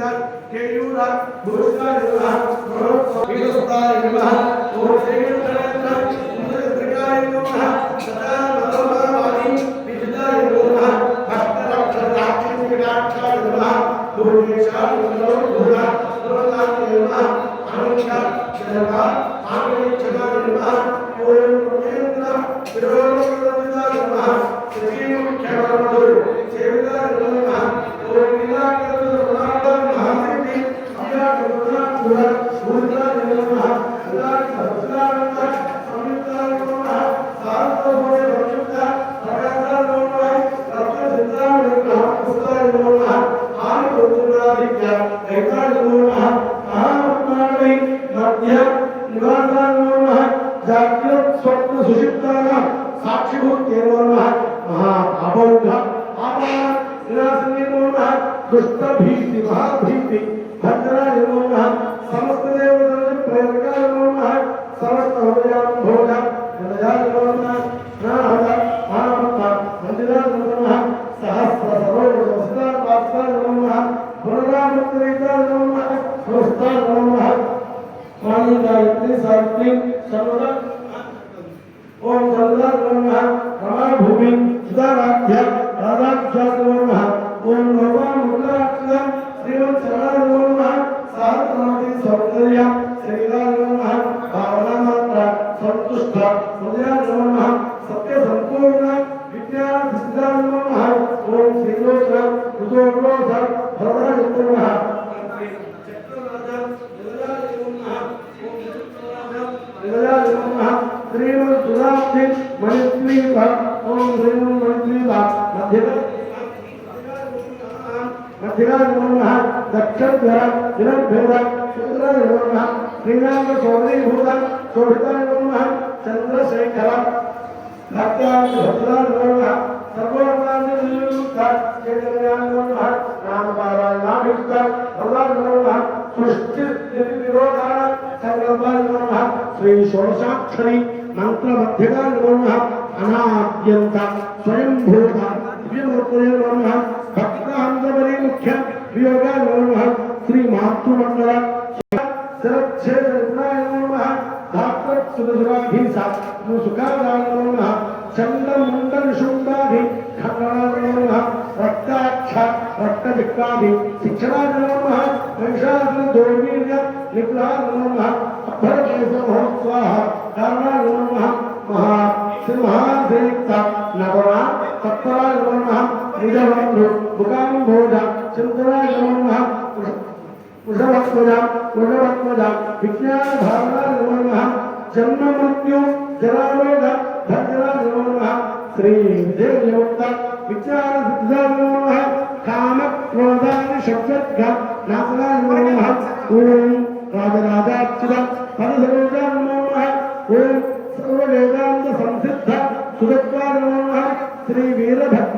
केयूरा भूषणाय नमः वीरस्ताय नमः ओम श्रीगणेशाय इंद्रत्रिकाय नमः सदा मनोभावानि विजिताय नमः भक्तरक्षराक्षिविराक्षाय नमः भूमेशाय नमः भूताय नमः आनंदा शर्मा आनंदचगाय नमः ओम प्रेमना विरोधनाय नमः श्रीमुख्यवरदुर सेविताय नमः ओम नीलाकरनाय महासिद्धि अभ्याकरनाय भूताय नमः अल्लाह भक्ताय संयुक्ताय नमः सार्वभौम रक्षिता भगवान नमः रक्षिताय नमः भूताय नमः आनंदचगाय ऐकाय नमः महात्माय मध्य निवासाय नमः जागृत स्वप्न सुषुप्तानां साक्षीभूते नमः महाभावौघ आपना विनाशिने नमः दुष्ट भीति महाभीति भद्राय नमः समस्त देवतांचे प्रेरकाय नमः समस्त हृदयां भोग हृदयाय नमः नाहदा आनंदा मंदिराय नमः सहस्र सरोवर वसुधा पात्राय नमः पुनरामृतरिताय नमः नमस्ताय नमः मानी गायत्री सावित्री सर्वदा ओम सर्वदा नमः रमा भूमि सुधाराध्य राधाख्या नमः ओम नमः मुद्राख्या श्रीमत् शरणाय नमः सहस्रनाथी सौंदर्य श्रीलाय नमः भावना मात्र संतुष्ट हृदयाय नमः सत्य संपूर्ण विज्ञान सिद्धाय नमः ओम श्रीलोचन रुद्रोद्रोध भरदाय नमः श्रीमत् सुधाब्धि मणिस्मीभ ओम श्रीमन् मणिस्मीभ मध्यगाय नमः दक्षध्वर दिनभेद शुक्राय नमः श्रीनाथ सौदरीभूत शोभिताय नमः चंद्रशेखर भक्त्याय भद्राय नमः सर्वोपचारयुक्त चैतन्याय नमः नामपारायणाभियुक्त भगवान नमः सृष्टि निरोधाय संकल्पाय नमः श्री षोडशाक्षरी मंत्र मध्यगाय नमः अनाद्यंत स्वयंभूत दिव्यमूर्तये नमः भक्तांजलि मुख्य वियोगाय नमः श्री मातृमंडल शरच्छेदनाय नमः धात्र सुदुराधीसा सुखाय नमः चंद्रमंडल शुंडाधि खंडनाय नमः रक्ताक्ष रक्तविक्राधि शिक्षणाय नमः वैशाख दोर्वीर्य निग्रहाय नमः अभरकेश महोत्सवाः कारणाय नमः महा सिंहासेक्ता नगरा तत्पराय नमः निजबंधु मुकाम्भोज चिंतनाय नमः वृषभत्वजा विज्ञान भावनाय नमः जन्म मृत्यु जरारोग भद्राय नमः श्री देवयुक्त विचार सिद्धाय नमः काम क्रोधानि शब्दघ नासनाय नमः ओम राजराजाच्युत पदसरोजाय नमः ओम सर्ववेदांत संसिद्ध सुदत्वाय नमः श्री वीरभद्र